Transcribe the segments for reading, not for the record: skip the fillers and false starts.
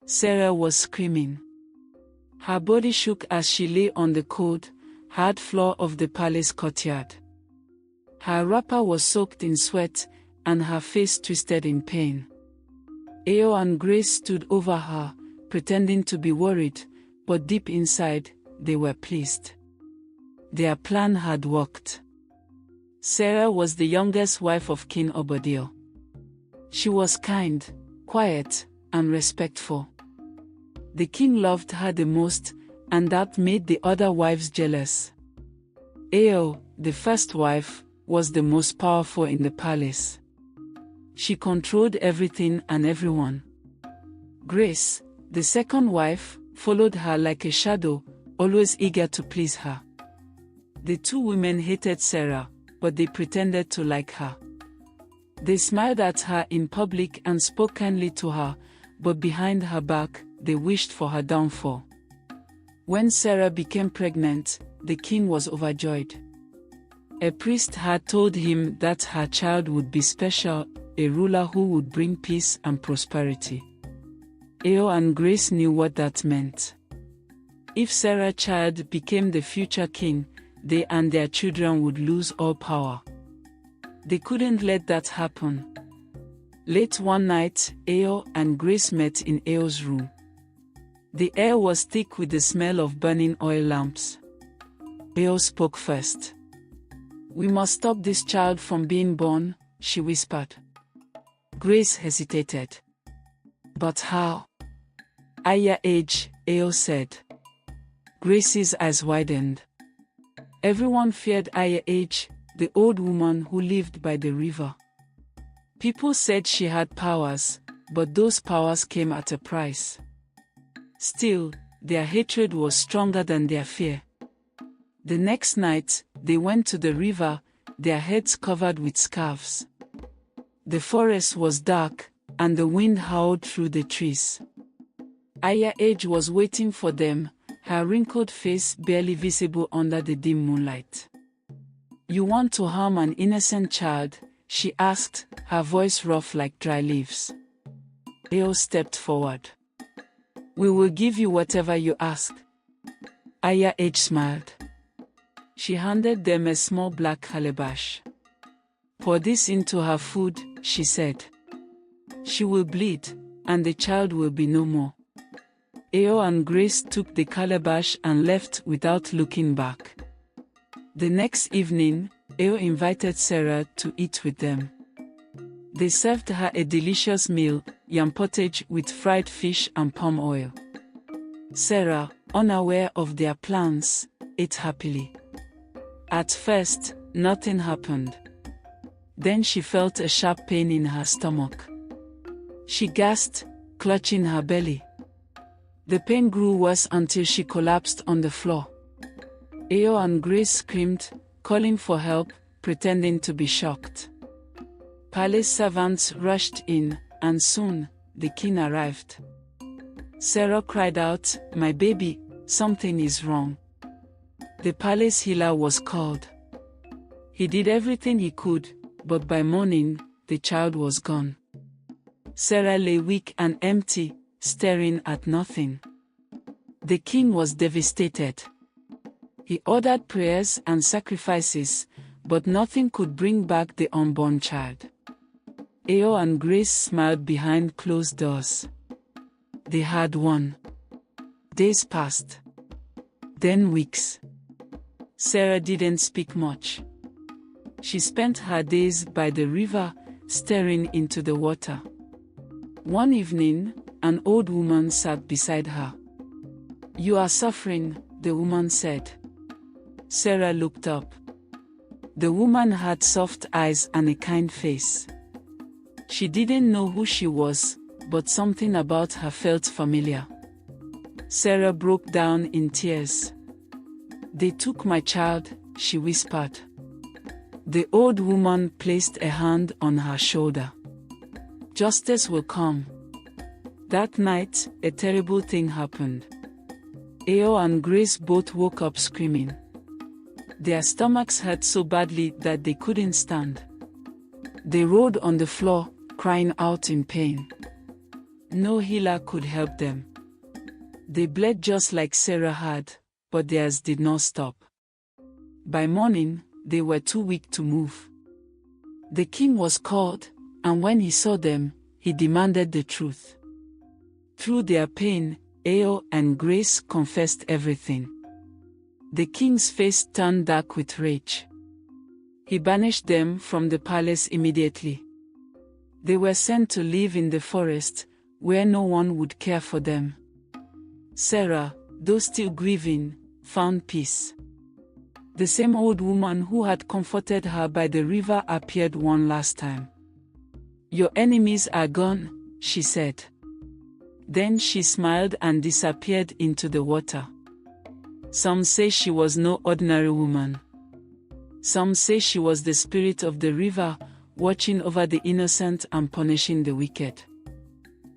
Sarah was screaming. Her body shook as she lay on the cold, hard floor of the palace courtyard. Her wrapper was soaked in sweat, and her face twisted in pain. Ao and Grace stood over her, pretending to be worried, but deep inside, they were pleased. Their plan had worked. Sarah was the youngest wife of King Obadele. She was kind, quiet, and respectful. The king loved her the most, and that made the other wives jealous. Ao, the first wife, was the most powerful in the palace. She controlled everything and everyone. Grace, the second wife, followed her like a shadow, always eager to please her. The two women hated Sarah, but they pretended to like her. They smiled at her in public and spoke kindly to her, but behind her back, they wished for her downfall. When Sarah became pregnant, the king was overjoyed. A priest had told him that her child would be special, a ruler who would bring peace and prosperity. Ao and Grace knew what that meant. If Sarah's child became the future king, they and their children would lose all power. They couldn't let that happen. Late one night, Ao and Grace met in Ao's room. The air was thick with the smell of burning oil lamps. Ao spoke first. "We must stop this child from being born," she whispered. Grace hesitated. "But how?" "At your age," Ao said. Grace's eyes widened. Everyone feared Aya Age, the old woman who lived by the river. People said she had powers, but those powers came at a price. Still, their hatred was stronger than their fear. The next night, they went to the river, their heads covered with scarves. The forest was dark, and the wind howled through the trees. Aya Age was waiting for them, her wrinkled face barely visible under the dim moonlight. "You want to harm an innocent child?" she asked, her voice rough like dry leaves. Ao stepped forward. "We will give you whatever you ask." Aya Age smiled. She handed them a small black calabash. "Pour this into her food," she said. "She will bleed, and the child will be no more." Ao and Grace took the calabash and left without looking back. The next evening, Ao invited Sarah to eat with them. They served her a delicious meal, yam pottage with fried fish and palm oil. Sarah, unaware of their plans, ate happily. At first, nothing happened. Then she felt a sharp pain in her stomach. She gasped, clutching her belly. The pain grew worse until she collapsed on the floor. Ao and Grace screamed, calling for help, pretending to be shocked. Palace servants rushed in, and soon, the king arrived. Sarah cried out, "My baby, something is wrong." The palace healer was called. He did everything he could, but by morning, the child was gone. Sarah lay weak and empty, staring at nothing. The king was devastated. He ordered prayers and sacrifices, but nothing could bring back the unborn child. Ao and Grace smiled behind closed doors. They had won. Days passed. Then weeks. Sarah didn't speak much. She spent her days by the river, staring into the water. One evening, an old woman sat beside her. "You are suffering," the woman said. Sarah looked up. The woman had soft eyes and a kind face. She didn't know who she was, but something about her felt familiar. Sarah broke down in tears. "They took my child," she whispered. The old woman placed a hand on her shoulder. "Justice will come." That night, a terrible thing happened. Ao and Grace both woke up screaming. Their stomachs hurt so badly that they couldn't stand. They rolled on the floor, crying out in pain. No healer could help them. They bled just like Sarah had, but theirs did not stop. By morning, they were too weak to move. The king was called, and when he saw them, he demanded the truth. Through their pain, Ao and Grace confessed everything. The king's face turned dark with rage. He banished them from the palace immediately. They were sent to live in the forest, where no one would care for them. Sarah, though still grieving, found peace. The same old woman who had comforted her by the river appeared one last time. "Your enemies are gone," she said. Then she smiled and disappeared into the water. Some say she was no ordinary woman. Some say she was the spirit of the river, watching over the innocent and punishing the wicked.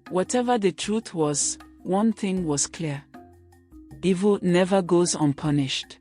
Whatever the truth was, one thing was clear: evil never goes unpunished.